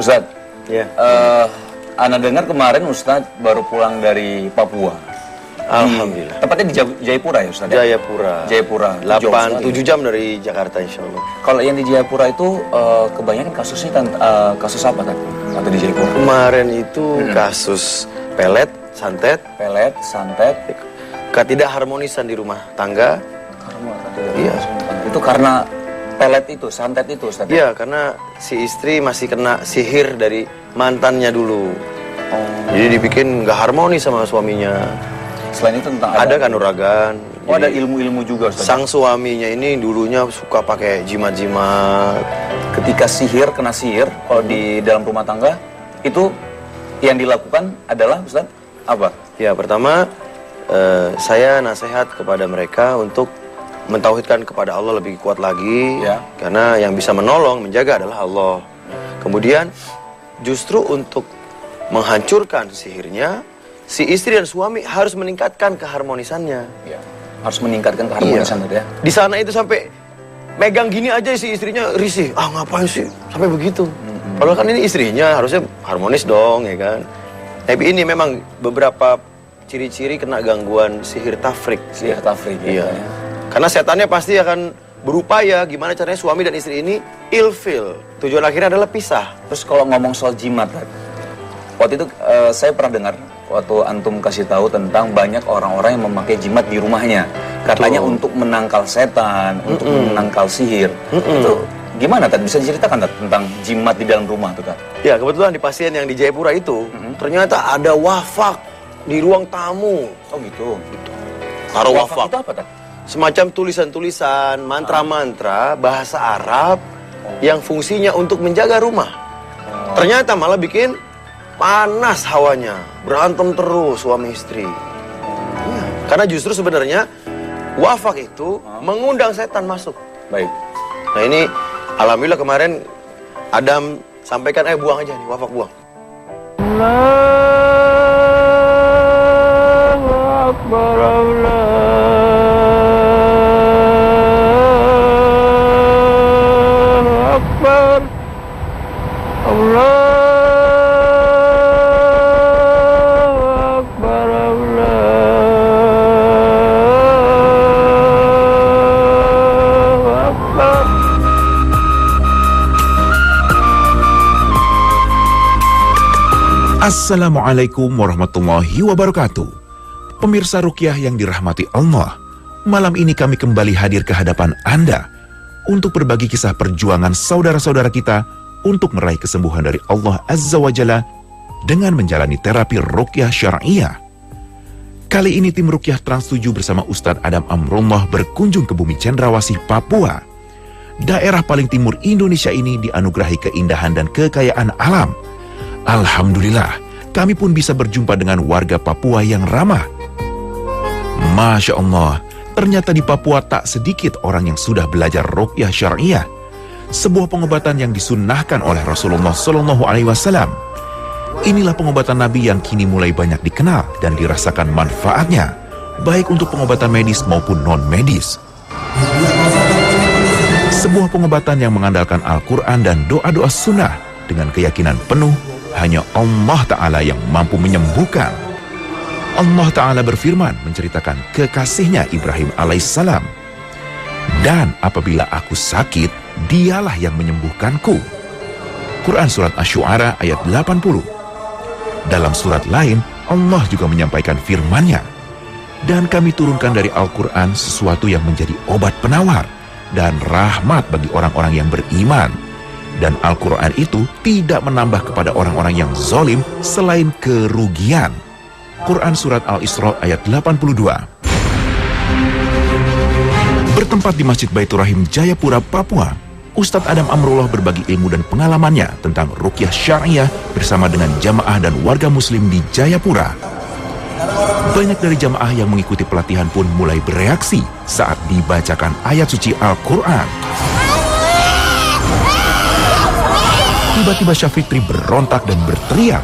Ustadz, Ya. Ana dengar kemarin Ustadz baru pulang dari Papua. Alhamdulillah. Tepatnya di Jayapura ya Ustadz? Jayapura. Jayapura. 8-7 jam dari Jakarta insya Allah. Kalau yang di Jayapura itu kebanyakan kasusnya kasus apa kan? Atau di Jayapura? Kemarin itu kasus pelet, santet, ketidakharmonisan di rumah tangga. Iya. Itu karena pelet itu, santet itu Ustadz? Iya, karena si istri masih kena sihir dari mantannya dulu. Jadi dibikin nggak harmonis sama suaminya. Selain itu tentang Ada kanuragan. Oh, ada ilmu-ilmu juga Ustadz? Sang suaminya ini dulunya suka pakai jimat-jimat. Ketika kena sihir, kalau di dalam rumah tangga, itu yang dilakukan adalah Ustadz, apa? Ya, pertama saya nasihat kepada mereka untuk mentauhidkan kepada Allah lebih kuat lagi. Ya. Karena yang bisa menolong, menjaga adalah Allah. Kemudian justru untuk menghancurkan sihirnya, si istri dan suami harus meningkatkan keharmonisannya. Ya. Harus meningkatkan keharmonisan Iya. ya. Di sana itu sampai megang gini aja si istrinya risih. Ah, ngapain sih sampai begitu? Padahal kan ini istrinya, harusnya harmonis dong, ya kan? Tapi ini memang beberapa ciri-ciri kena gangguan sihir tafrik. Sihir tafrik. Iya. Karena setannya pasti akan berupaya gimana caranya suami dan istri ini ilfil. Tujuan akhirnya adalah pisah. Terus kalau ngomong soal jimat, waktu itu saya pernah dengar waktu antum kasih tahu tentang banyak orang-orang yang memakai jimat di rumahnya. Katanya untuk menangkal setan, untuk menangkal sihir. Itu gimana Tad? Bisa diceritakan Tad, tentang jimat di dalam rumah tuh Tad? Ya, kebetulan di pasien yang di Jayapura itu ternyata ada wafak di ruang tamu. Oh gitu. Taruh Wafak wafak. itu apa Tad? Semacam tulisan-tulisan, mantra-mantra bahasa Arab yang fungsinya untuk menjaga rumah. Ternyata malah bikin panas hawanya, berantem terus suami istri. Ya, karena justru sebenarnya wafak itu mengundang setan masuk. Baik. Nah ini alhamdulillah kemarin Adam sampaikan, buang aja nih, wafak buang. Allahu Akbar, Allahu Akbar, Allahu Akbar, Allahu Akbar. Assalamualaikum warahmatullahi wabarakatuh. Pemirsa Ruqyah yang dirahmati Allah, malam ini kami kembali hadir ke hadapan Anda untuk berbagi kisah perjuangan saudara-saudara kita untuk meraih kesembuhan dari Allah Azza wa Jalla dengan menjalani terapi Ruqyah Syar'iyah. Kali ini tim Ruqyah Trans 7 bersama Ustadz Adam Amrullah berkunjung ke bumi Cendrawasih, Papua. Daerah paling timur Indonesia ini dianugerahi keindahan dan kekayaan alam. Alhamdulillah, kami pun bisa berjumpa dengan warga Papua yang ramah. Masya Allah, ternyata di Papua tak sedikit orang yang sudah belajar Ruqyah Syar'iyah, sebuah pengobatan yang disunnahkan oleh Rasulullah SAW. Inilah pengobatan Nabi yang kini mulai banyak dikenal dan dirasakan manfaatnya, baik untuk pengobatan medis maupun non-medis. Sebuah pengobatan yang mengandalkan Al-Quran dan doa-doa sunnah dengan keyakinan penuh hanya Allah Ta'ala yang mampu menyembuhkan. Allah Ta'ala berfirman menceritakan kekasihnya Ibrahim alaihissalam. Dan apabila aku sakit, dialah yang menyembuhkanku. Quran Surat Asy-Syu'ara ayat 80. Dalam surat lain, Allah juga menyampaikan firman-Nya. Dan kami turunkan dari Al-Quran sesuatu yang menjadi obat penawar dan rahmat bagi orang-orang yang beriman. Dan Al-Quran itu tidak menambah kepada orang-orang yang zalim selain kerugian. Quran Surat Al-Isra ayat 82. Bertempat di Masjid Baitur Rahim Jayapura, Papua, Ustadz Adam Amrullah berbagi ilmu dan pengalamannya tentang Ruqyah Syar'iyah bersama dengan jamaah dan warga muslim di Jayapura. Banyak dari jamaah yang mengikuti pelatihan pun mulai bereaksi saat dibacakan ayat suci Al-Quran. Tiba-tiba Syafitri berontak dan berteriak.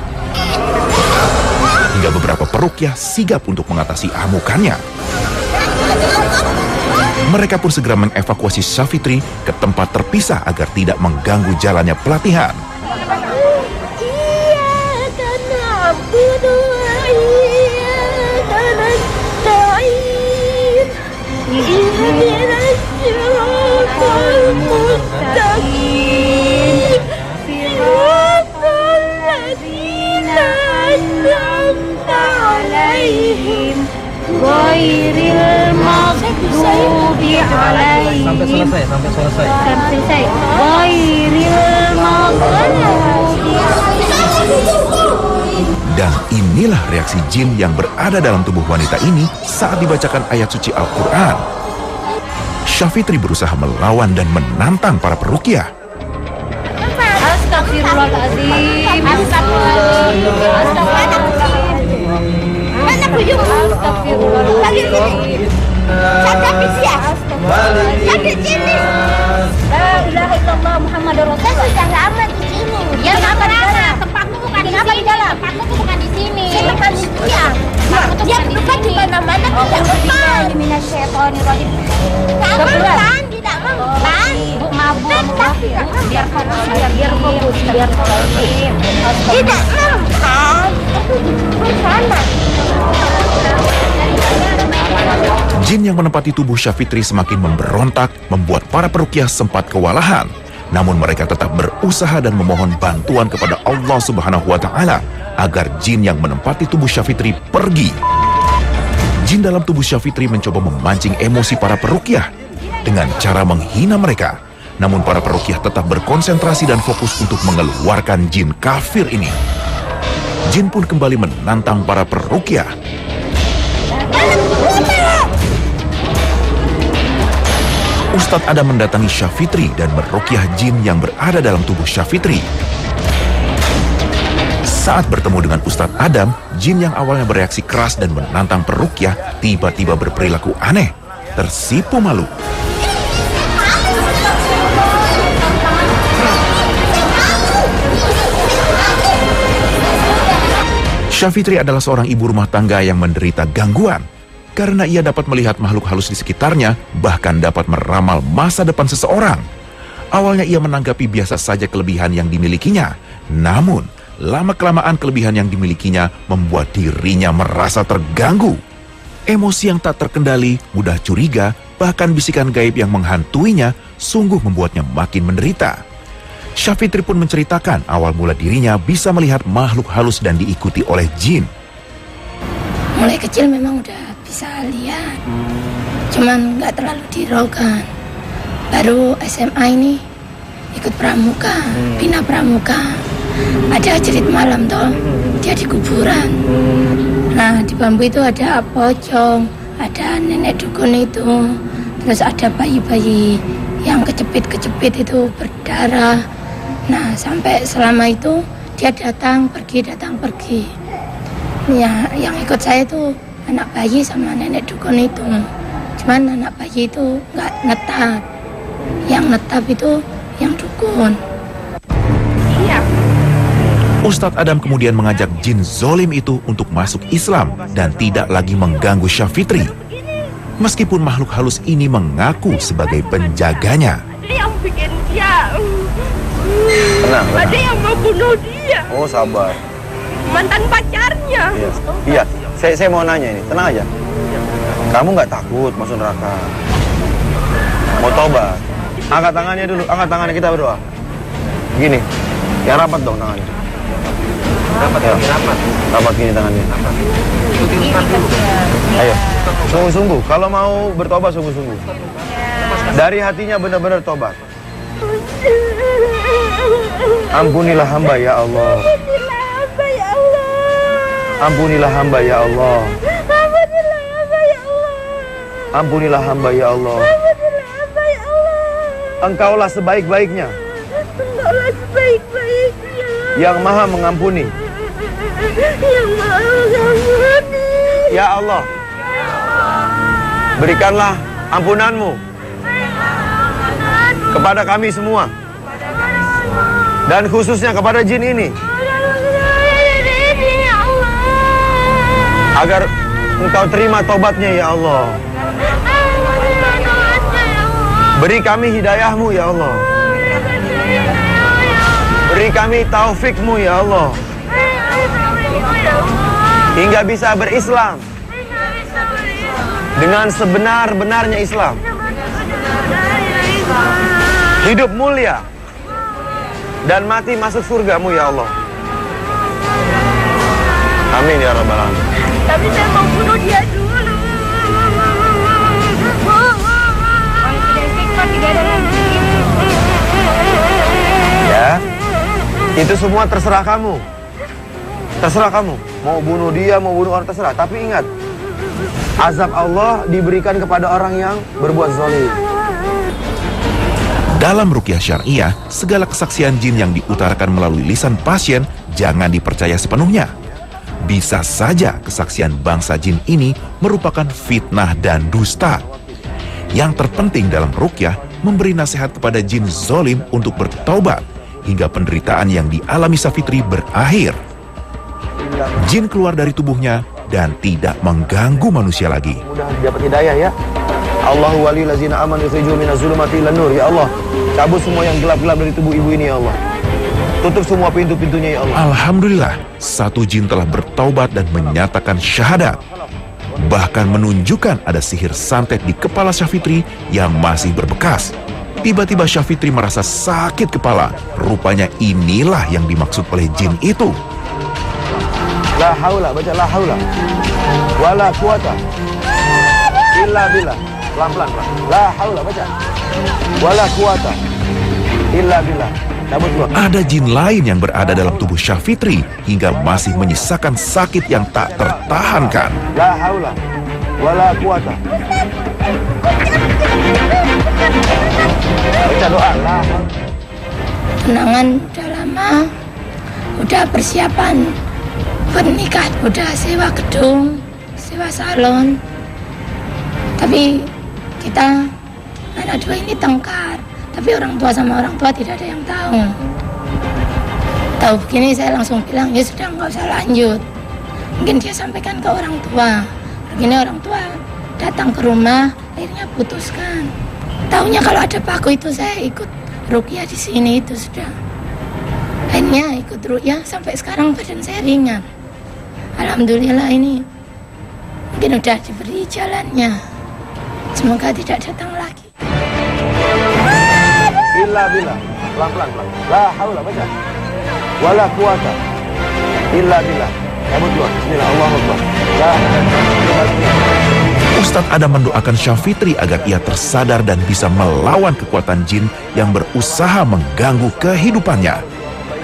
Hingga beberapa peruqyah sigap untuk mengatasi amukannya. Mereka pun segera mengevakuasi Syafitri ke tempat terpisah agar tidak mengganggu jalannya pelatihan. اهدنا الصراط المستقيم صراط الذين أنعمت عليهم غير المغضوب عليهم Sampai selesai. غير المغضوب Dan inilah reaksi jin yang berada dalam tubuh wanita ini saat dibacakan ayat suci Al-Quran. Syafitri berusaha melawan dan menantang para peruqyah. Astagfirullahaladzim. Astagfirullahaladzim. La ilaha illallah Muhammadur Rasulullah. Sudah aman di sini. Ya sabar anak. Tempatmu bukan di sini. Tempatmu tuh bukan di sini. Bukan di sini. Dia bukan di mana-mana. Tidak mempan. Tidak mempan. Tidak mempan. Bu mabuk. Biar fokus. Biar fokus. Tidak mempan. Sana. Jin yang menempati tubuh Syafitri semakin memberontak, membuat para peruqyah sempat kewalahan. Namun mereka tetap berusaha dan memohon bantuan kepada Allah Subhanahu wa Ta'ala agar jin yang menempati tubuh Syafitri pergi. Jin dalam tubuh Syafitri mencoba memancing emosi para peruqyah dengan cara menghina mereka. Namun para peruqyah tetap berkonsentrasi dan fokus untuk mengeluarkan jin kafir ini. Jin pun kembali menantang para peruqyah. Ustadz Adam mendatangi Syafitri dan meruqyah jin yang berada dalam tubuh Syafitri. Saat bertemu dengan Ustadz Adam, jin yang awalnya bereaksi keras dan menantang peruqyah tiba-tiba berperilaku aneh, tersipu malu. Syafitri adalah seorang ibu rumah tangga yang menderita gangguan. Karena ia dapat melihat makhluk halus di sekitarnya, bahkan dapat meramal masa depan seseorang. Awalnya ia menanggapi biasa saja kelebihan yang dimilikinya. Namun, lama-kelamaan kelebihan yang dimilikinya membuat dirinya merasa terganggu. Emosi yang tak terkendali, mudah curiga, bahkan bisikan gaib yang menghantuinya sungguh membuatnya makin menderita. Syafitri pun menceritakan awal mula dirinya bisa melihat makhluk halus dan diikuti oleh jin. Mulai kecil memang udah bisa lihat, cuman nggak terlalu dihiraukan. Baru SMA ini ikut pramuka, bina pramuka. Ada cerit malam toh, dia di kuburan. Nah di bambu itu ada pocong, ada nenek dukun itu, terus ada bayi-bayi yang kejepit-kejepit itu berdarah. Nah sampai selama itu dia datang pergi. Ya yang ikut saya itu anak bayi sama nenek dukun itu. Cuman anak bayi itu nggak netap. Yang netap itu yang dukun. Ustadz Adam kemudian mengajak jin zolim itu untuk masuk Islam dan tidak lagi mengganggu Syafitri. Meskipun makhluk halus ini mengaku sebagai penjaganya. Ada yang bikin dia. Tenang. Ada yang mau bunuh dia. Oh sabar. Mantan pacarnya. Iya. Saya mau nanya ini, tenang aja. Kamu nggak takut masuk neraka? Mau tobat? Angkat tangannya dulu, angkat tangannya, kita berdoa. Gini, yang rapat dong tangannya. Rapat ya? Rapat gini tangannya. Ayo, sungguh-sungguh. Kalau mau bertobat sungguh-sungguh. Dari hatinya benar-benar tobat. Ampunilah hamba ya Allah. Ampunilah hamba ya Allah. Ampunilah hamba ya Allah. Ampunilah hamba ya Allah. Ampunilah hamba ya Allah. Engkaulah sebaik-baiknya Engkaulah sebaik-baiknya. yang maha mengampuni. Yang maha mengampuni. Ya Allah, berikanlah ampunanmu kepada kami semua, dan khususnya kepada jin ini, agar engkau terima tobatnya ya Allah. Beri kami hidayahmu ya Allah. Beri kami taufikmu ya Allah, hingga bisa berislam dengan sebenar-benarnya Islam. Hidup mulia dan mati masuk surgamu ya Allah. Amin ya rabbal alamin. Tapi saya mau bunuh dia dulu. Ya, itu semua terserah kamu. Terserah kamu. Mau bunuh dia, mau bunuh orang, terserah. Tapi ingat, azab Allah diberikan kepada orang yang berbuat zalim. Dalam ruqyah syariah, segala kesaksian jin yang diutarakan melalui lisan pasien jangan dipercaya sepenuhnya. Bisa saja kesaksian bangsa jin ini merupakan fitnah dan dusta. Yang terpenting dalam ruqyah, memberi nasihat kepada jin zolim untuk bertaubat hingga penderitaan yang dialami Syafitri berakhir. Jin keluar dari tubuhnya dan tidak mengganggu manusia lagi. Mudah dapat hidayah ya. Allahu waliyul ladzina amanu yukhrijuhum minaz zulumati ilan nur. Ya Allah, cabut semua yang gelap-gelap dari tubuh ibu ini ya Allah. Tutup semua pintu-pintunya ya Allah. Alhamdulillah, satu jin telah bertaubat dan menyatakan syahadat. Bahkan menunjukkan ada sihir santet di kepala Syafitri yang masih berbekas. Tiba-tiba Syafitri merasa sakit kepala. Rupanya inilah yang dimaksud oleh jin itu. La haula, baca la haula. Wala quwata illa billah. Pelan-pelan. La haula, baca. Wala quwata illa billah. Cabut keluar. Ada jin lain yang berada dalam tubuh Syafitri hingga masih menyisakan sakit yang tak tertahankan. La haula wala quwata. Baca doa la haula. Tunangan udah lama, udah persiapan buat nikah, udah sewa gedung, sewa salon. Tapi kita anak dua ini tengkar. Tapi orang tua sama orang tua tidak ada yang tahu. Tahu begini saya langsung bilang, ya sudah nggak usah lanjut. Mungkin dia sampaikan ke orang tua. Begini orang tua datang ke rumah, akhirnya putuskan. Taunya kalau ada paku itu saya ikut ruqyah di sini itu sudah. Akhirnya ikut ruqyah sampai sekarang badan saya ringan. Alhamdulillah ini mungkin udah diberi jalannya. Semoga tidak datang lagi. Illa billah. Pelan-pelan. La haula, baca. Wala quwata illa billah. Cabut keluar. Bismillah, Allahu Akbar. La Ustadz Adam mendoakan Syafitri agar ia tersadar dan bisa melawan kekuatan jin yang berusaha mengganggu kehidupannya.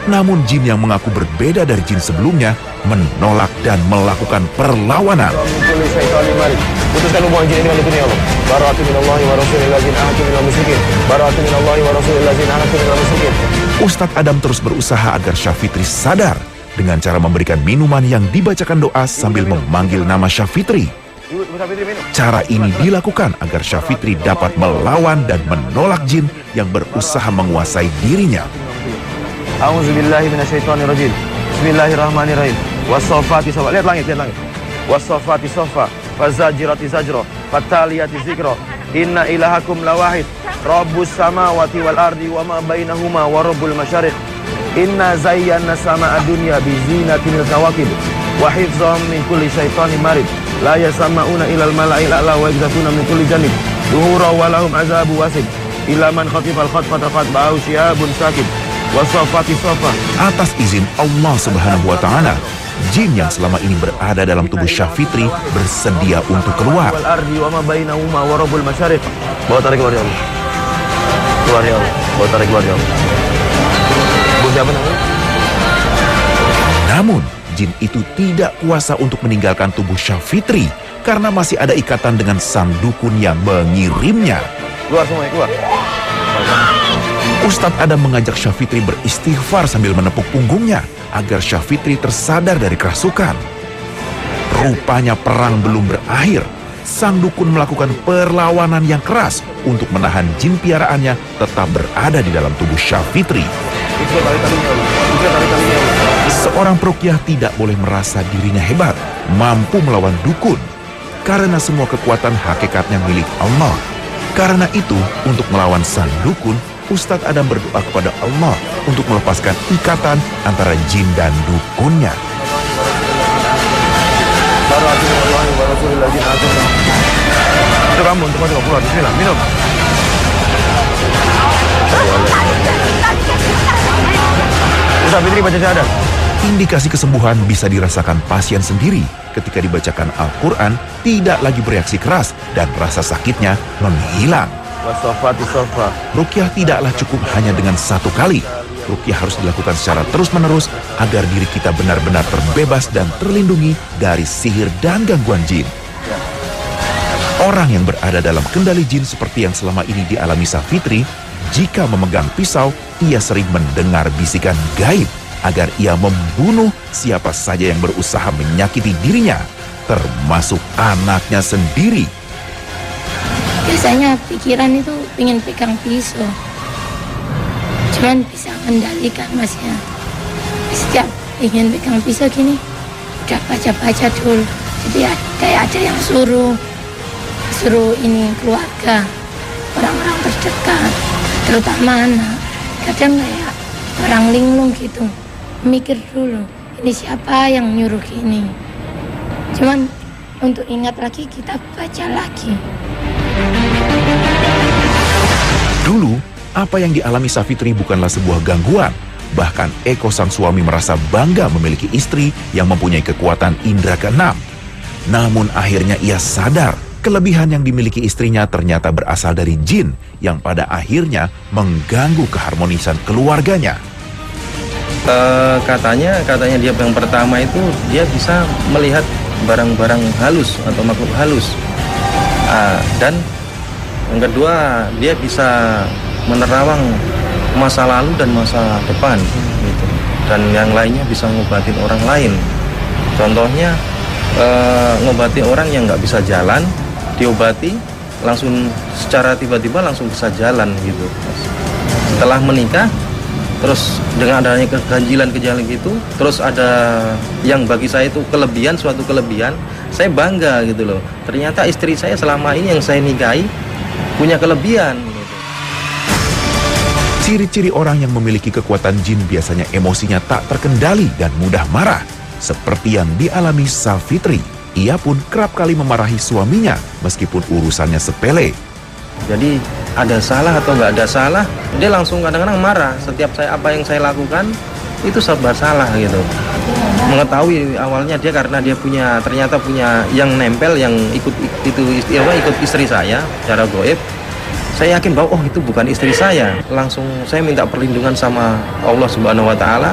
Namun jin yang mengaku berbeda dari jin sebelumnya menolak dan melakukan perlawanan. Putuskan hubungan jin dengan dunia Allah. Bara'atu minallahi wa rasulil ladzina ahadu minal musyrikin. Bara'atu minallahi wa rasulil ladzina ahadu minal musyrikin. Ustadz Adam terus berusaha agar Syafitri sadar dengan cara memberikan minuman yang dibacakan doa sambil memanggil nama Syafitri. Cara ini dilakukan agar Syafitri dapat melawan dan menolak jin yang berusaha menguasai dirinya. A'udzubillahi minasyaitonirrajim. Bismillahirrahmanirrahim. Was-saffati saffa. Lihat langit. Was-saffati saffa. Fazajirati zajra. Fataliyati zikra. Inna ilahakum lawahid. Rabbus samawati wal ardi wa ma bainahuma wa rabbul masyariq. Inna zayyana sama'a dunya bizinatil kawakib. Wa hifzham min kulli syaitanin marid. La yasama'una ilal mala'il a'la wa yakzatuna min kulli janib. Duhura wa lahum azabu wasib. Ila man khatifal khatfata khatba'u syiyabun sakib. Wasafati sofa. Atas izin Allah Subhanahu wa Ta'ala, jin yang selama ini berada dalam tubuh Syafitri bersedia untuk keluar. Bawa tarik keluar ya Allah. Keluar ya Allah. Bawa tarik keluar ya Allah. Bu siapa namanya? Namun, jin itu tidak kuasa untuk meninggalkan tubuh Syafitri karena masih ada ikatan dengan sang dukun yang mengirimnya. Keluar semuanya, keluar. Ustadz Adam mengajak Syafitri beristighfar sambil menepuk punggungnya agar Syafitri tersadar dari kerasukan. Rupanya perang belum berakhir. Sang dukun melakukan perlawanan yang keras untuk menahan jin piaraannya tetap berada di dalam tubuh Syafitri. Seorang peruqyah tidak boleh merasa dirinya hebat, mampu melawan dukun, karena semua kekuatan hakikatnya milik Allah. Karena itu, untuk melawan sang dukun, Ustadz Adam berdoa kepada Allah untuk melepaskan ikatan antara jin dan dukunnya. Itu kamu untuk masuk keluar. Bismillah, minum. Ustaz Fitri baca syahadat. Indikasi kesembuhan bisa dirasakan pasien sendiri ketika dibacakan Al-Quran, tidak lagi bereaksi keras dan rasa sakitnya menghilang. Wasofati sofa. Ruqyah tidaklah cukup hanya dengan satu kali. Ruqyah harus dilakukan secara terus-menerus agar diri kita benar-benar terbebas dan terlindungi dari sihir dan gangguan jin. Orang yang berada dalam kendali jin seperti yang selama ini dialami Safitri, jika memegang pisau, ia sering mendengar bisikan gaib agar ia membunuh siapa saja yang berusaha menyakiti dirinya, termasuk anaknya sendiri. Biasanya pikiran itu ingin pegang pisau, cuman bisa kendalikan Mas ya. Setiap ingin pegang pisau gini, udah baca-baca dulu. Jadi kayak ada yang suruh ini keluarga, orang-orang terdekat, terutama anak. Kadang kayak orang linglung gitu, mikir dulu, ini siapa yang nyuruh gini. Cuman untuk ingat lagi kita baca lagi. Dulu, apa yang dialami Safitri bukanlah sebuah gangguan. Bahkan Eko sang suami merasa bangga memiliki istri yang mempunyai kekuatan indera keenam. Namun akhirnya ia sadar kelebihan yang dimiliki istrinya ternyata berasal dari jin yang pada akhirnya mengganggu keharmonisan keluarganya. Katanya dia yang pertama itu dia bisa melihat barang-barang halus atau makhluk halus. Dan yang kedua dia bisa menerawang masa lalu dan masa depan gitu. Dan yang lainnya bisa ngobatin orang lain. Contohnya ngobati orang yang nggak bisa jalan, diobati langsung secara tiba-tiba langsung bisa jalan gitu. Setelah menikah, terus dengan adanya keganjilan gitu, terus ada yang bagi saya itu kelebihan, suatu kelebihan, saya bangga gitu loh. Ternyata istri saya selama ini yang saya nikahi punya kelebihan gitu. Ciri-ciri orang yang memiliki kekuatan jin biasanya emosinya tak terkendali dan mudah marah, seperti yang dialami Safitri. Ia pun kerap kali memarahi suaminya meskipun urusannya sepele. Jadi ada salah atau nggak ada salah, dia langsung kadang-kadang marah. Setiap apa yang saya lakukan itu serba salah gitu. Mengetahui awalnya dia karena dia ternyata punya yang nempel, yang ikut istri saya secara goib. Saya yakin bahwa itu bukan istri saya. Langsung saya minta perlindungan sama Allah Subhanahu Wa Taala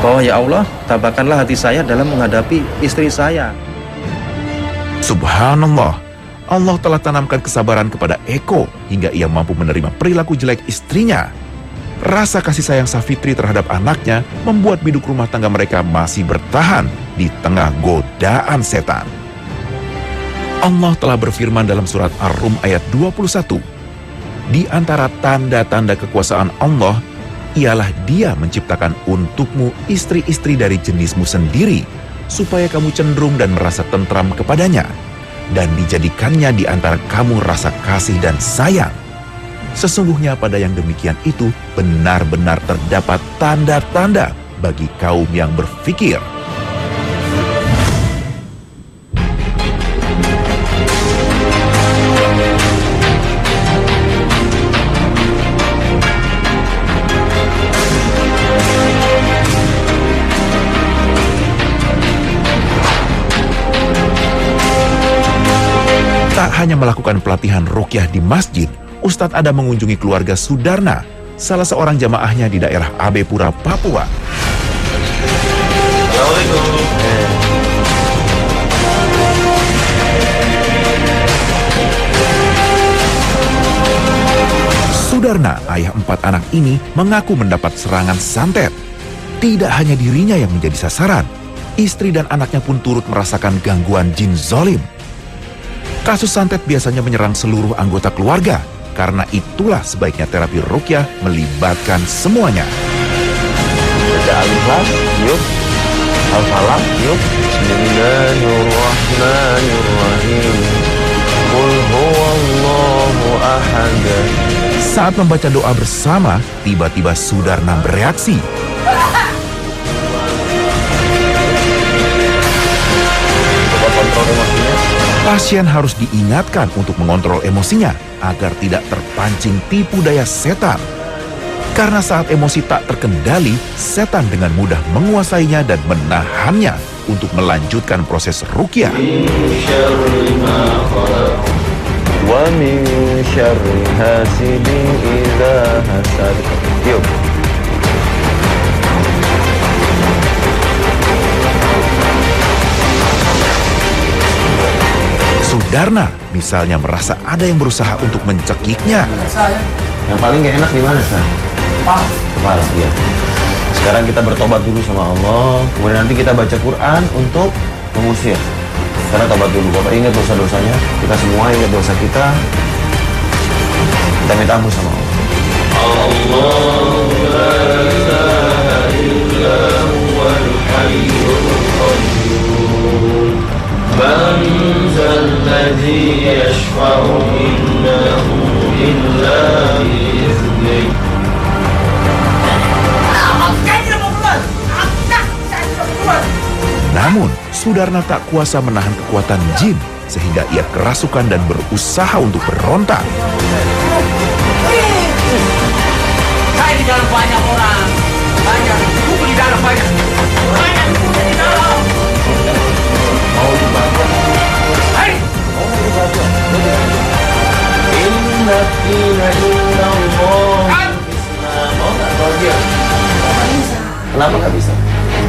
bahwa ya Allah, tabahkanlah hati saya dalam menghadapi istri saya. Subhanallah, Allah telah tanamkan kesabaran kepada Eko hingga ia mampu menerima perilaku jelek istrinya. Rasa kasih sayang Safitri terhadap anaknya membuat biduk rumah tangga mereka masih bertahan di tengah godaan setan. Allah telah berfirman dalam surat Ar-Rum ayat 21. Di antara tanda-tanda kekuasaan Allah, ialah Dia menciptakan untukmu istri-istri dari jenismu sendiri, supaya kamu cenderung dan merasa tentram kepadanya, dan dijadikannya di antara kamu rasa kasih dan sayang. Sesungguhnya pada yang demikian itu benar-benar terdapat tanda-tanda bagi kaum yang berfikir. Tak hanya melakukan pelatihan ruqyah di masjid, Ustadz Adam mengunjungi keluarga Sudarna, salah seorang jamaahnya di daerah Abepura, Papua. Sudarna, ayah 4 anak ini, mengaku mendapat serangan santet. Tidak hanya dirinya yang menjadi sasaran, istri dan anaknya pun turut merasakan gangguan jin zolim. Kasus santet biasanya menyerang seluruh anggota keluarga, karena itulah sebaiknya terapi ruqyah melibatkan semuanya. Baca Al-Ikhlas, yuk. Al-Falaq, yuk. Bismillahirrahmanirrahim. Qul huwallahu ahad. Saat membaca doa bersama, tiba-tiba Sudarna bereaksi. Coba kontrol emosinya. Pasien harus diingatkan untuk mengontrol emosinya agar tidak terpancing tipu daya setan. Karena saat emosi tak terkendali, setan dengan mudah menguasainya dan menahannya untuk melanjutkan proses ruqyah. Wa min syarri hasidin idza hasad. Yuk. Sudarna misalnya merasa ada yang berusaha untuk mencekiknya. Yang paling gak enak di mana, San? Kepala, iya. Sekarang kita bertobat dulu sama Allah, kemudian nanti kita baca Quran untuk mengusir. Karena tobat dulu, Bapak ingat dosa-dosanya, kita semua ingat dosa kita. Kita minta ampun sama Allah. Allahu la ilaha illa huwal hayyul qayyum. Man zal ladzi yashfa'u indahu illa bi'idznihi. Namun, Sudarna tak kuasa menahan kekuatan jin sehingga ia kerasukan dan berusaha untuk berontak. Saya di dalam banyak orang, banyak buku di dalam banyak buku di dalam. Mau dibaca? Hai, mau dibaca? Inna dina illallah. Mau nggak kalau dia? Kenapa nggak bisa?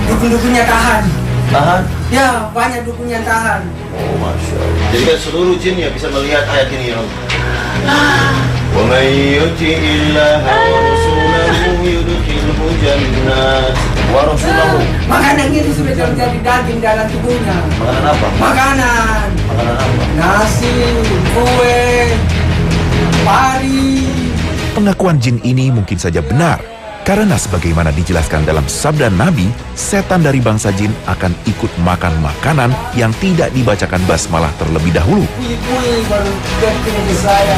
Dukun-dukunnya tahan. Tahan? Ya, banyak dukun yang tahan. Oh, Masya Allah. Jadi kan seluruh jin ya bisa melihat ayat ini ya. Wa may yuti'illaha wa rasulahu yudkhilhu jannat wa rasulahu. Makanan itu sudah menjadi daging dalam tubuhnya. Makanan apa? Makanan. Makanan apa? Nasi, kue, pari. Pengakuan jin ini mungkin saja benar. Karena sebagaimana dijelaskan dalam sabda Nabi, setan dari bangsa jin akan ikut makan makanan yang tidak dibacakan basmalah terlebih dahulu. Bunyi-bunyi baru datang ke saya.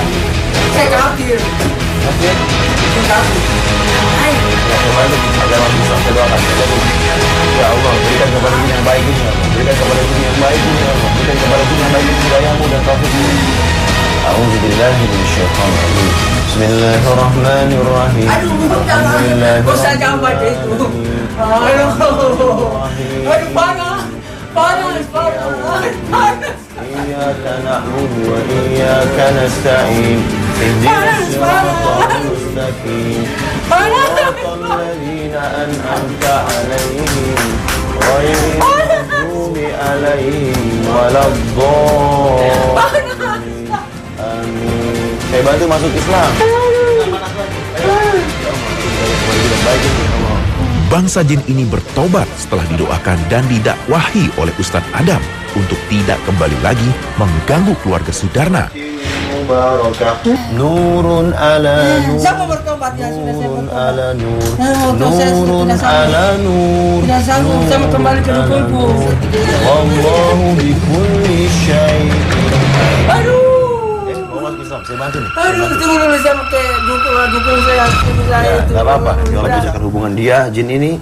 Saya khawatir. Oke. Saya khawatir. Hai. Ya, kemarin agar bisa saya doakan. Ya Allah, berikan kepada jin yang baik ini, ya Allah. Berikan kepada jin yang baik ini, ya Allah. Berikan kepada jin yang baik ini hidayahmu dan taufikmu. A'udzubillahi minasyaitonir rajim. Bismillahirrahmanirrahim. Aduh, kok saya jangan baca itu. Aduh, panas. Panas, panas, panas. Iyyaka na'budu wa iyyaka nasta'in. Ihdinas siratal mustaqim. Siratal ladzina an'amta 'alaihim ghairil maghdubi alaihim waladdallin. Amin. Saya bantu masuk Islam. Bangsa jin ini bertobat setelah didoakan dan didakwahi oleh Ustadz Adam untuk tidak kembali lagi mengganggu keluarga Sudarna. Nurun ala nur. Siapa bertobat ya? Sudah saya Nurun bertobat. ala nur. Saya Nurun tidak sanggup. ala nur. Tidak sanggup, saya mau kembali ke dukunku. Wallahu bi kulli syai'in. Aduh. Mau masuk Islam, saya bantu nih. Aduh, tunggu dulu saya pakai dukung saya itu. Gak apa-apa, kalau bicarakan hubungan dia, jin ini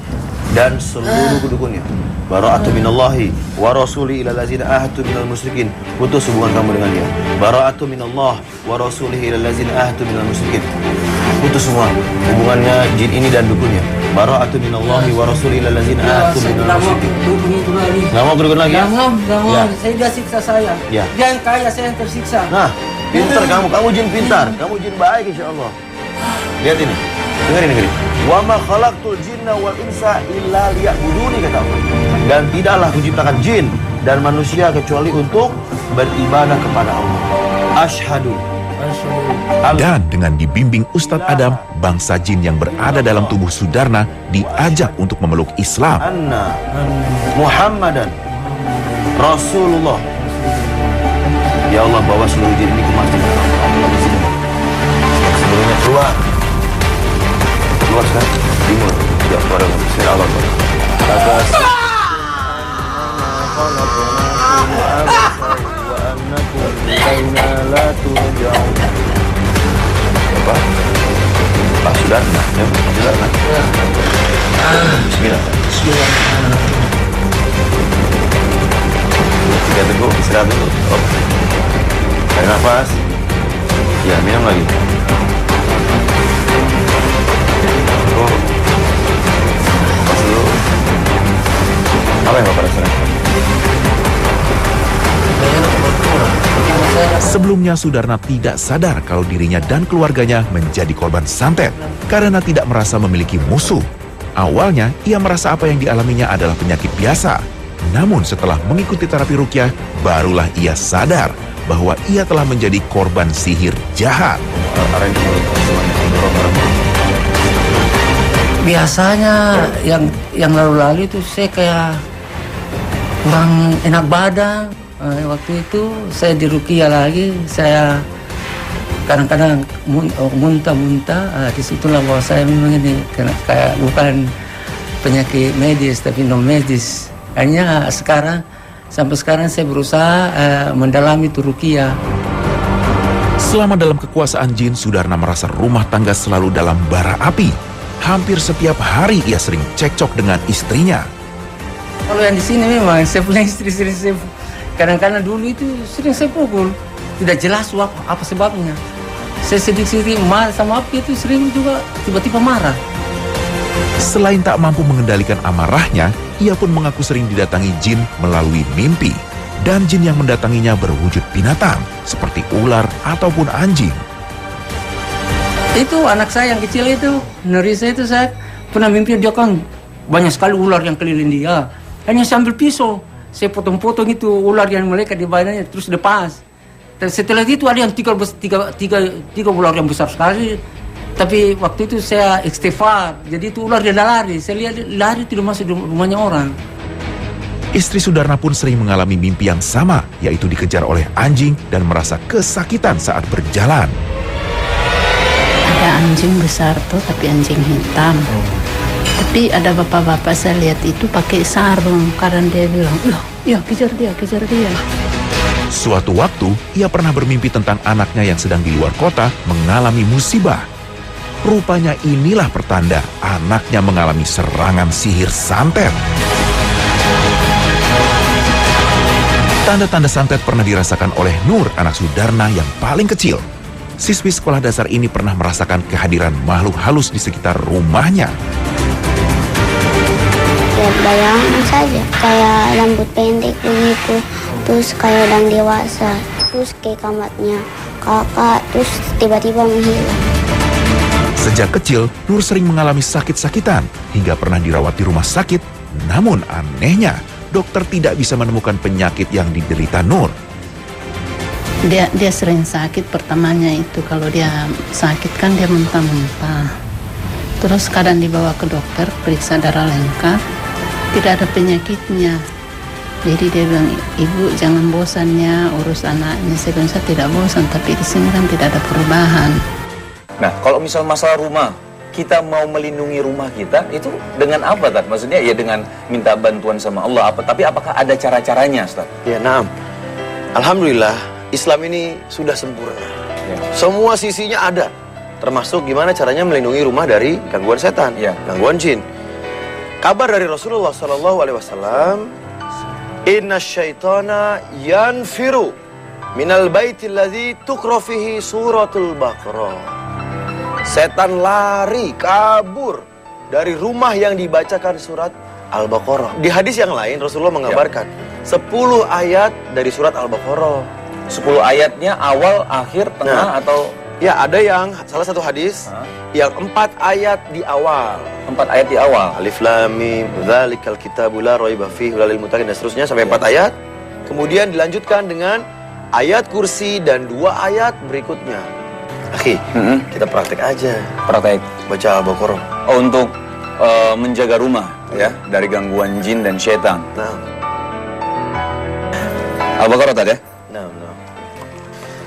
dan seluruh kedukunnya. Bara'atu minallahi wa rasuli ila lazina ahatu minal musyrikin. Putus hubungan kamu dengan dia. Bara'atu minallah wa rasulihi ila lazina ahatu minal musyrikin. Putus semua hubungannya jin ini dan dukunnya. Bara'atu minallahi wa rasulihi ila lazina ahatu minal musyrikin. Dukung itu lagi. Gak mau kedukun lagi ya? Gak mau. Ya. Saya dia siksa saya. Ya. Dia yang kaya, saya yang tersiksa. Nah, pintar kamu jin pintar. Kamu jin baik insyaallah. Lihat ini. Dengerin. Wa ma khalaqtul jinna wal insa illa liya'buduni, kata Allah. Dan tidaklah kuciptakan jin dan manusia kecuali untuk beribadah kepada Allah. Asyhadu. Dan dengan dibimbing Ustadz Adam, bangsa jin yang berada dalam tubuh Sudarna diajak untuk memeluk Islam. Anna Muhammadan Rasulullah. Ya Allah, bawa seluruh jin ini ke masjid. Sebelumnya keluar sekarang timur. Ya, pada Allah. Atas apa? Pak Sudarna, ya, Pak Sudarna. Bismillah. Tiga teguk, istirahat dulu. Oh. Tarik nafas. Ya, minum lagi. Oh. Nafas dulu. Apa yang Bapak rasakan? Sebelumnya Sudarna tidak sadar kalau dirinya dan keluarganya menjadi korban santet karena tidak merasa memiliki musuh. Awalnya ia merasa apa yang dialaminya adalah penyakit biasa. Namun setelah mengikuti terapi ruqyah, barulah ia sadar bahwa ia telah menjadi korban sihir jahat. Biasanya yang lalu-lalu itu saya kayak kurang enak badan. Waktu itu saya diruqyah lagi, saya kadang-kadang muntah-muntah. Disitulah bahwa saya memang ini kayak bukan penyakit medis tapi non medis. Hanya sampai sekarang saya berusaha mendalami itu ruqyah. Selama dalam kekuasaan jin, Sudarna merasa rumah tangga selalu dalam bara api. Hampir setiap hari ia sering cekcok dengan istrinya. Kalau yang di sini memang saya punya istri sering kadang-kadang dulu itu sering saya pukul. Tidak jelas apa sebabnya. Saya sedikit-sedikit marah sama api itu sering juga tiba-tiba marah. Selain tak mampu mengendalikan amarahnya, ia pun mengaku sering didatangi jin melalui mimpi. Dan jin yang mendatanginya berwujud binatang, seperti ular ataupun anjing. Itu anak saya yang kecil itu, Nerisa itu saya pernah mimpi dia kan banyak sekali ular yang keliling dia. Hanya sambil pisau, saya potong-potong itu ular yang melekat di badannya terus lepas. Dan setelah itu ada yang tiga ular yang besar sekali. Tapi waktu itu saya istighfar, jadi itu ular dia lari. Saya lihat lari tidak masuk di rumahnya orang. Istri Sudarna pun sering mengalami mimpi yang sama, yaitu dikejar oleh anjing dan merasa kesakitan saat berjalan. Ada anjing besar tuh, tapi anjing hitam. Tapi ada bapak-bapak saya lihat itu pakai sarung, karena dia bilang, loh, ya kejar dia. Suatu waktu, ia pernah bermimpi tentang anaknya yang sedang di luar kota mengalami musibah. Rupanya inilah pertanda anaknya mengalami serangan sihir santet. Tanda-tanda santet pernah dirasakan oleh Nur, anak Sudarna yang paling kecil. Siswi sekolah dasar ini pernah merasakan kehadiran makhluk halus di sekitar rumahnya. Ya bayangan saja, kayak rambut pendek begitu, terus kayak orang dewasa, terus kayak kamarnya kakak, terus tiba-tiba menghilang. Sejak kecil, Nur sering mengalami sakit-sakitan hingga pernah dirawat di rumah sakit. Namun anehnya, dokter tidak bisa menemukan penyakit yang diderita Nur. Dia sering sakit pertamanya itu, kalau dia sakit kan dia muntah-muntah. Terus kadang dibawa ke dokter, periksa darah lengkap, tidak ada penyakitnya. Jadi dia bilang, ibu jangan bosan ya urus anaknya. Saya bilang, saya tidak bosan, tapi di sini kan tidak ada perubahan. Nah, kalau misal masalah rumah, kita mau melindungi rumah kita, itu dengan apa, Tad? Maksudnya ya dengan minta bantuan sama Allah, tapi apakah ada cara-caranya, Ustaz? Ya, naam. Alhamdulillah, Islam ini sudah sempurna. Ya. Semua sisinya ada. Termasuk gimana caranya melindungi rumah dari gangguan setan, gangguan jin. Kabar dari Rasulullah SAW, Inna syaitana yanfiru minal baitil ladzi tuqra fihi suratul Baqarah. Setan lari, kabur dari rumah yang dibacakan surat Al-Baqarah. Di hadis yang lain Rasulullah mengabarkan 10 ayat dari surat Al-Baqarah. 10 ayatnya awal, akhir, tengah atau? Ya, ada yang salah satu hadis yang 4 ayat di awal. 4 ayat di awal. Alif Lam Mim, dzalikal kitabu la raiba fihi hudal lil muttaqin, dan seterusnya sampai 4 ayat. Kemudian dilanjutkan dengan ayat kursi dan 2 ayat berikutnya. Akhi, kita praktek aja. Praktek baca Al-Baqarah. Oh, untuk menjaga rumah ya dari gangguan jin dan syaitan. Nah. Al-Baqarah tadi ya? Nah.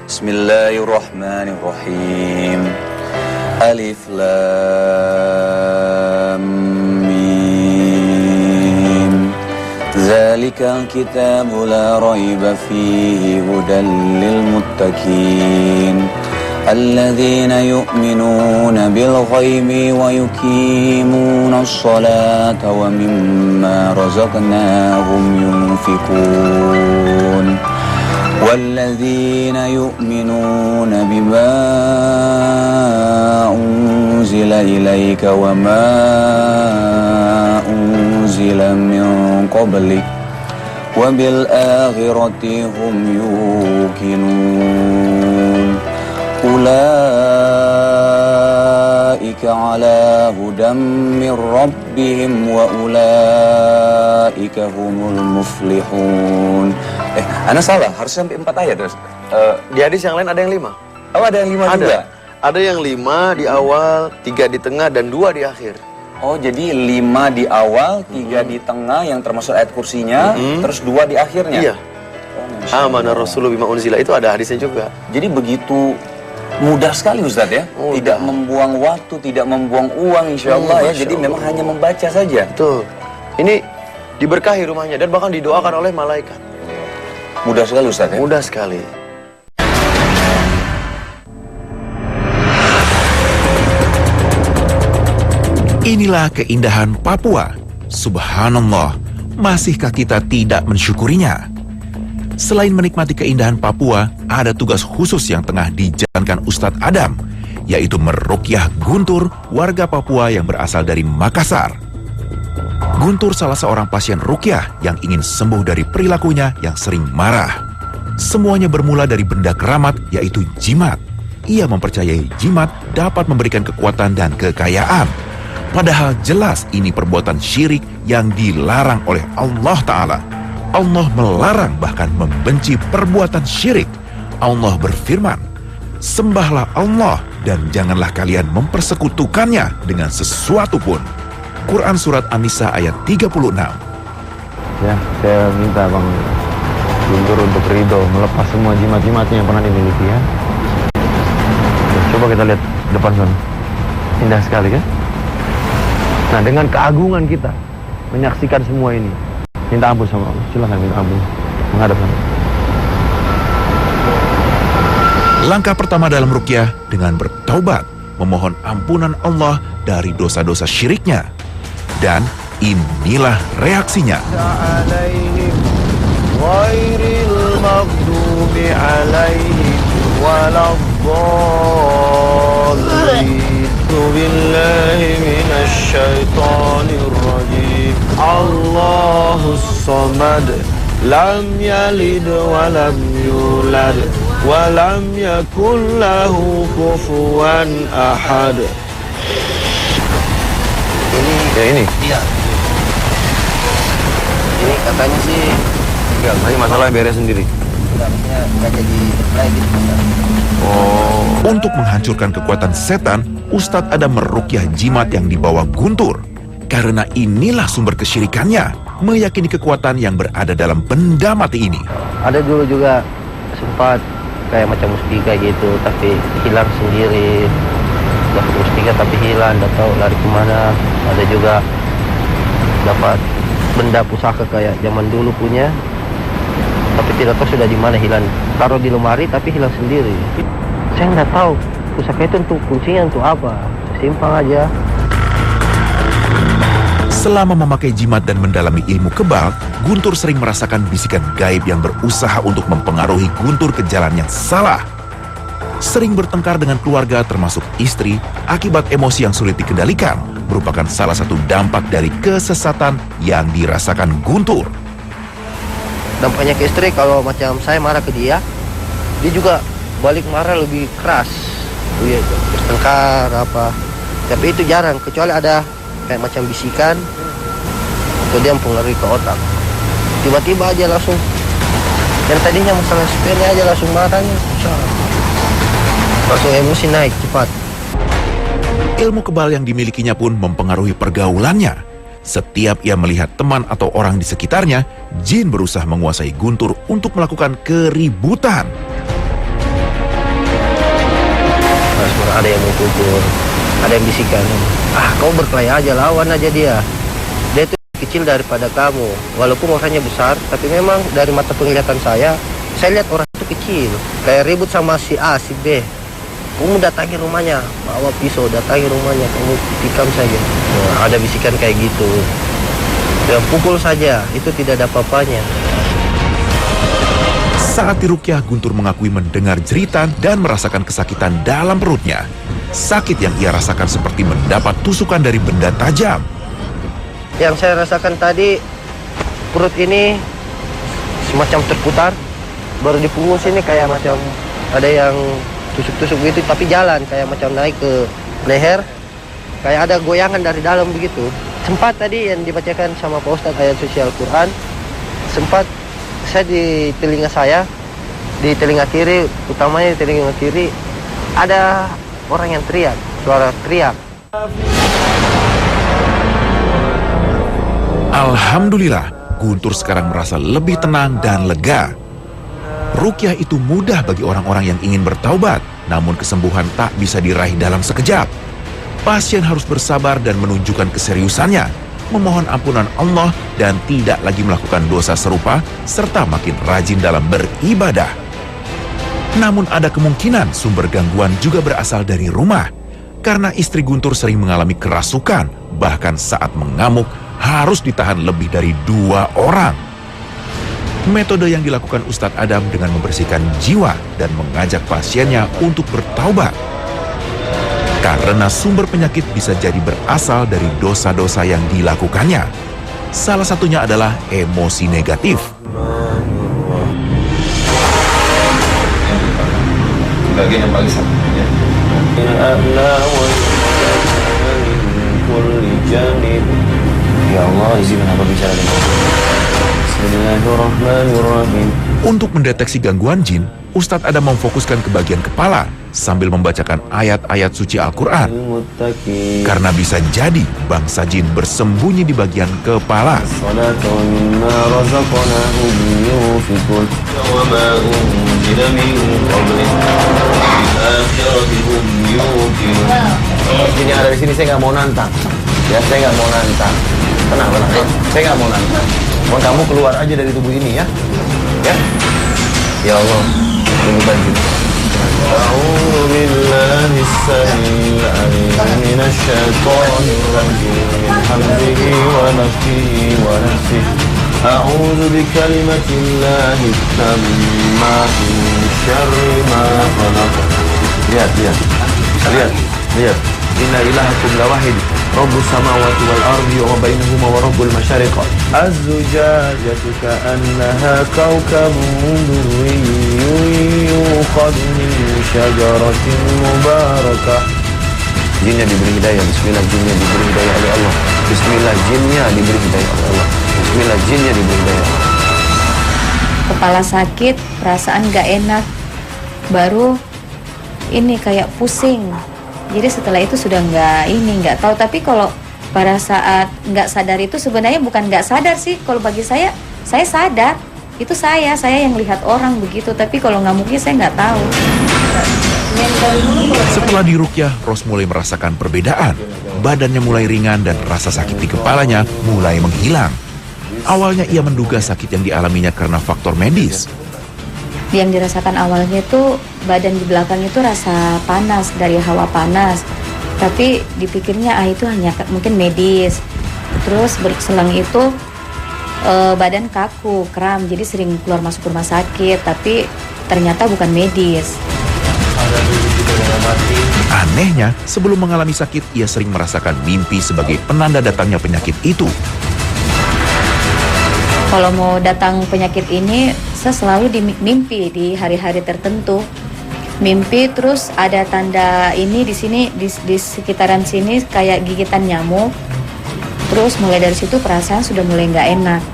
Bismillahirrahmanirrahim. Alif Lam Mim. Dzalikal kitabu la raiba fihi hudal lil muttaqin. الذين يؤمنون بالغيب ويقيمون الصلاة ومما رزقناهم ينفقون والذين يؤمنون بما أنزل إليك وما أنزل من قبلك وبالآخرة هم يوقنون أولئك على هدى من ربهم وأولئك هم المفلحون. Ana salah, harus sampai 4 ayat terus. Di hadis yang lain ada yang 5. Oh, ada yang 5 juga? Ada yang 5 di awal, 3 di tengah, dan 2 di akhir. Oh, jadi 5 di awal, 3 di tengah yang termasuk ayat kursinya, terus 2 di akhirnya? Iya. Amanah Rasulullah bima unzila, itu ada hadisnya juga. Jadi begitu mudah sekali Ustadz ya? Mudah. Tidak membuang waktu, tidak membuang uang insya Allah ya. Jadi memang hanya membaca saja. Betul. Ini diberkahi rumahnya dan bahkan didoakan oleh malaikat. Mudah sekali Ustadz ya? Mudah sekali. Inilah keindahan Papua. Subhanallah, masihkah kita tidak mensyukurinya? Selain menikmati keindahan Papua, ada tugas khusus yang tengah dijalankan Ustadz Adam, yaitu meruqyah Guntur, warga Papua yang berasal dari Makassar. Guntur salah seorang pasien ruqyah yang ingin sembuh dari perilakunya yang sering marah. Semuanya bermula dari benda keramat, yaitu jimat. Ia mempercayai jimat dapat memberikan kekuatan dan kekayaan. Padahal jelas ini perbuatan syirik yang dilarang oleh Allah Ta'ala. Allah melarang bahkan membenci perbuatan syirik. Allah berfirman, sembahlah Allah dan janganlah kalian mempersekutukannya dengan sesuatu pun. Quran Surat An-Nisa ayat 36. Ya, saya minta Bang Guntur untuk ridho melepas semua jimat-jimatnya yang pernah dimiliki ya. Coba kita lihat depan sana. Indah sekali kan? Nah, dengan keagungan kita menyaksikan semua ini, minta ampun sama Allah. Silakan minta ampun. Menghadap sana. Langkah pertama dalam ruqyah dengan bertaubat, memohon ampunan Allah dari dosa-dosa syiriknya. Dan inilah reaksinya. Allahus Samad, lam yalid wa lam yulad wa lam yakul lahu kufuwan ahad. Ini? Iya. Ini katanya sih enggak, masih masalahnya beres sendiri. Enggak jadi gitu. Untuk menghancurkan kekuatan setan, Ustadz Adam meruqyah jimat yang dibawa Guntur. Karena inilah sumber kesyirikannya, meyakini kekuatan yang berada dalam benda mati ini. Ada dulu juga sempat kayak macam mustika gitu, tapi hilang sendiri. Dapat mustika tapi hilang, tidak tahu lari kemana. Ada juga dapat benda pusaka kayak zaman dulu punya, tapi tidak tahu sudah di mana hilang. Taruh di lemari tapi hilang sendiri. Saya nggak tahu pusaka itu untuk fungsinya untuk apa. Simpang aja. Selama memakai jimat dan mendalami ilmu kebal, Guntur sering merasakan bisikan gaib yang berusaha untuk mempengaruhi Guntur ke jalan yang salah. Sering bertengkar dengan keluarga termasuk istri akibat emosi yang sulit dikendalikan merupakan salah satu dampak dari kesesatan yang dirasakan Guntur. Dampaknya ke istri, kalau macam saya marah ke dia, dia juga balik marah lebih keras. Bertengkar apa. Tapi itu jarang, kecuali ada kayak macam bisikan atau dia mempengaruhi ke otak. Tiba-tiba aja langsung, yang tadinya masalah sepele aja langsung marahnya, langsung emosi naik cepat. Ilmu kebal yang dimilikinya pun mempengaruhi pergaulannya. Setiap ia melihat teman atau orang di sekitarnya, jin berusaha menguasai Guntur untuk melakukan keributan. Ada yang mengkukur, ada yang bisikan, kau berkelahi aja, lawan aja dia. Dia itu kecil daripada kamu, walaupun orangnya besar, tapi memang dari mata penglihatan saya lihat orang itu kecil. Kayak ribut sama si A, si B. kamu datangi rumahnya, bawa pisau, datangi rumahnya, kamu tikam saja. Nah, ada bisikan kayak gitu. Dan pukul saja, itu tidak ada apa-apanya. Saat diruqyah, Guntur mengakui mendengar jeritan dan merasakan kesakitan dalam perutnya. Sakit yang ia rasakan seperti mendapat tusukan dari benda tajam. Yang saya rasakan tadi, perut ini semacam terputar, baru di punggung sini kayak macam ada yang tusuk-tusuk gitu, tapi jalan kayak macam naik ke leher, kayak ada goyangan dari dalam begitu. Sempat tadi yang dibacakan sama Pak Ustadz ayat suci Al-Quran, sempat saya di telinga saya, di telinga kiri, utamanya di telinga kiri, ada orang yang teriak, suara teriak. Alhamdulillah, Guntur sekarang merasa lebih tenang dan lega. Ruqyah itu mudah bagi orang-orang yang ingin bertaubat, namun kesembuhan tak bisa diraih dalam sekejap. Pasien harus bersabar dan menunjukkan keseriusannya, memohon ampunan Allah dan tidak lagi melakukan dosa serupa, serta makin rajin dalam beribadah. Namun ada kemungkinan sumber gangguan juga berasal dari rumah, karena istri Guntur sering mengalami kerasukan, bahkan saat mengamuk harus ditahan lebih dari 2 orang. Metode yang dilakukan Ustadz Adam dengan membersihkan jiwa dan mengajak pasiennya untuk bertaubat. Karena sumber penyakit bisa jadi berasal dari dosa-dosa yang dilakukannya. Salah satunya adalah emosi negatif. Bagian yang paling satunya. Ya Allah, izinkan aku bicara dengan Bismillahirrahmanirrahim. Untuk mendeteksi gangguan jin, Ustadz Adam memfokuskan ke bagian kepala sambil membacakan ayat-ayat suci Al-Quran. Karena bisa jadi bangsa jin bersembunyi di bagian kepala. Jin yang ada di sini saya nggak mau nantang. Ya, saya nggak mau nantang. Tenang, ya. Saya nggak mau nantang. Mau kamu keluar aja dari tubuh ini ya. Ya. Ya Allah, tunggu baju. A'udzu billahi as-sami'il 'alim minasy syaithanir rajim. Min hamzihi wa nafthihi wa nafsihi. A'udzu bi kalimatillahi tammati min syarri ma khalaq. Lihat. Inna ilahakum lawahid. Rabbus samawati wal ardi wa bainahuma wa rabbul masyariq. Az-zujajatu ka'annaha kawkabun durriyyun yuqad min syajaratin mubarakah. Jinnya diberi hidayah. Bismillah, jinnya diberi hidayah oleh Allah. Bismillah, jinnya diberi hidayah oleh Allah. Bismillah, jinnya diberi hidayah. Kepala sakit, perasaan gak enak, baru ini kayak pusing. Jadi setelah itu sudah nggak tahu. Tapi kalau pada saat nggak sadar itu sebenarnya bukan nggak sadar sih. Kalau bagi saya sadar. Itu saya yang lihat orang begitu. Tapi kalau ngamuknya saya nggak tahu. Setelah diruqyah, Ros mulai merasakan perbedaan. Badannya mulai ringan dan rasa sakit di kepalanya mulai menghilang. Awalnya ia menduga sakit yang dialaminya karena faktor medis. Yang dirasakan awalnya itu badan di belakang itu rasa panas dari hawa panas. Tapi dipikirnya itu hanya mungkin medis. Terus berselang itu badan kaku, kram, jadi sering keluar masuk rumah sakit. Tapi ternyata bukan medis. Anehnya, sebelum mengalami sakit, ia sering merasakan mimpi sebagai penanda datangnya penyakit itu. Kalau mau datang penyakit ini, saya selalu mimpi di hari-hari tertentu. Mimpi terus ada tanda ini di sini, di sekitaran sini kayak gigitan nyamuk. Terus mulai dari situ perasaan sudah mulai nggak enak.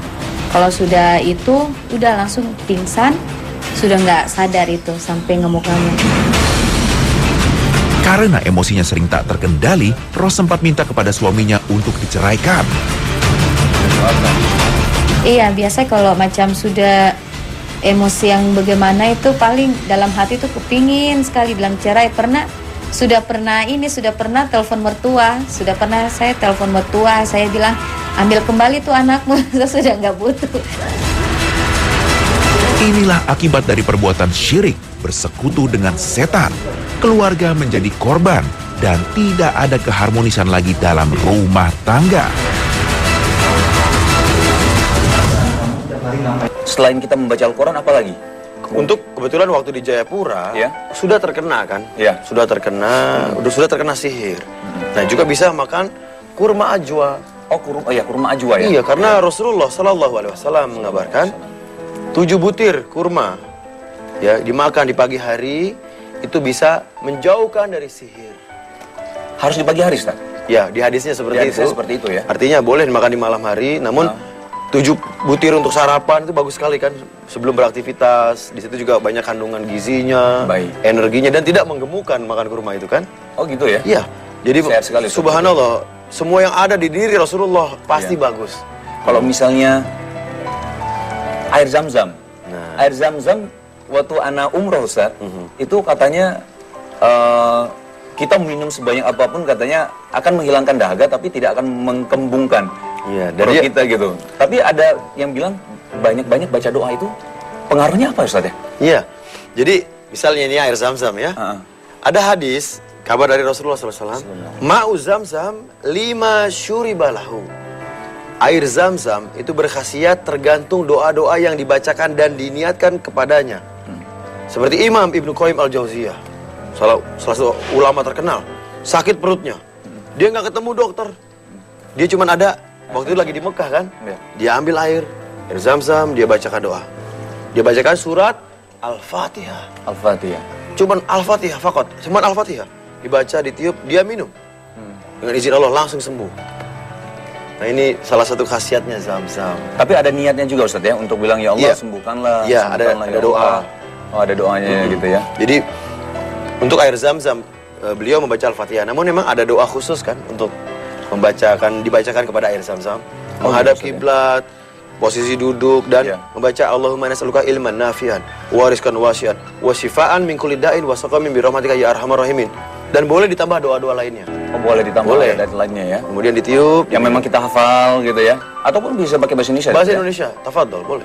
Kalau sudah itu, udah langsung pingsan, sudah nggak sadar itu sampai ngemuk-ngemuk. Karena emosinya sering tak terkendali, Ros sempat minta kepada suaminya untuk diceraikan. Iya, biasa kalau macam sudah emosi yang bagaimana itu paling dalam hati itu kepingin sekali bilang cerai. Sudah pernah telepon mertua, saya telepon mertua, saya bilang ambil kembali tuh anakmu, saya sudah nggak butuh. Inilah akibat dari perbuatan syirik, bersekutu dengan setan. keluarga menjadi korban dan tidak ada keharmonisan lagi dalam rumah tangga. Selain kita membaca Al-Quran, apa lagi? Untuk kebetulan waktu di Jayapura Ya. sudah terkena kan? Ya. Sudah terkena sihir. Nah, juga bisa makan kurma ajwa. Oh, kurma ajwa ya? Iya, karena Rasulullah Shallallahu Alaihi Wasallam mengabarkan 7 butir kurma ya dimakan di pagi hari itu bisa menjauhkan dari sihir. Harus di pagi hari, Ustaz? Ya, di hadisnya seperti Di hadisnya itu. seperti itu ya? Artinya boleh dimakan di malam hari, namun 7 butir untuk sarapan itu bagus sekali kan sebelum beraktivitas. Di situ juga banyak kandungan gizinya, Baik. energinya dan tidak menggemukkan makan kurma itu kan? Oh gitu ya? Iya. Jadi Sehat sekali, Ustaz. subhanallah, semua yang ada di diri Rasulullah pasti Iya. bagus. Kalau misalnya air zam-zam. Nah. Air zam-zam waktu anak umroh, Ustaz, itu katanya kita minum sebanyak apapun katanya akan menghilangkan dahaga tapi tidak akan mengkembungkan Iya, perut kita gitu. Tapi ada yang bilang banyak-banyak baca doa itu pengaruhnya apa, Ustaz ya? Iya. Jadi misalnya ini air zam-zam ya. Ada hadis kabar dari Rasulullah SAW. Ma'u zam-zam 5 syuribalahu. Air zam-zam itu berkhasiat tergantung doa-doa yang dibacakan dan diniatkan kepadanya. Seperti Imam Ibnu Qayyim Al-Jauziyah, salah satu ulama terkenal, sakit perutnya. Dia nggak ketemu dokter. Dia cuma ada, waktu itu lagi di Mekah kan. Dia ambil air zam-zam, dia bacakan doa. Dia bacakan surat Al-Fatihah. Al-Fatihah. Cuman Al-Fatihah fakot, cuman Al-Fatihah. Dibaca, ditiup, dia minum. Dengan izin Allah langsung sembuh. Nah ini salah satu khasiatnya zam-zam. Tapi ada niatnya juga, Ustaz ya, untuk bilang ya Allah Iya. sembuhkanlah. Iya, sembuhkanlah, ada ya doa. Allah. Oh, ada doanya gitu ya. Jadi untuk air zam-zam beliau membaca Al-Fatihah. Namun memang ada doa khusus kan untuk dibacakan kepada air zam-zam. Menghadap kiblat, posisi duduk dan membaca Allahumma nas'aluka ilman nafi'an wa rizqan wasi'an wa syifaan min kulli da'in wa saqamin bi rahmatika ya arhamar rahimin. Dan boleh ditambah doa-doa lainnya. Oh, boleh ditambah Boleh. ayat lainnya ya. Kemudian ditiup. Yang memang kita hafal gitu ya. Ataupun bisa pakai bahasa Indonesia. Bahasa ya? Indonesia, tafadhol, boleh.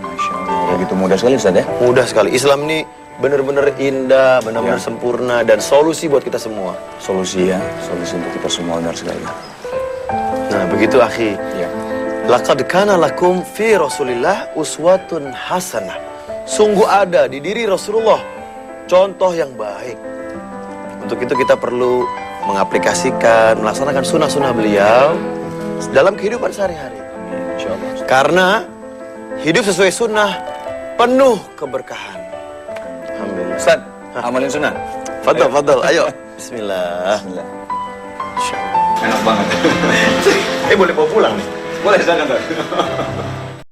Masya Allah. Begitu mudah sekali, Ustaz ya. Mudah sekali. Islam ini benar-benar indah, benar-benar sempurna dan solusi buat kita semua. Solusi ya, solusi untuk kita semua, benar sekali. Nah, begitu akhi. Ya. Laqad kana lakum fi Rasulillah uswatun hasanah. Sungguh ada di diri Rasulullah contoh yang baik. Untuk itu kita perlu mengaplikasikan, melaksanakan sunnah-sunnah beliau dalam kehidupan sehari-hari. Karena hidup sesuai sunnah penuh keberkahan. Alhamdulillah. Ustaz, amalin sunnah. Fadal, fadal. Ayo. Bismillah. Enak banget. Boleh bawa pulang nih. Boleh, silakan.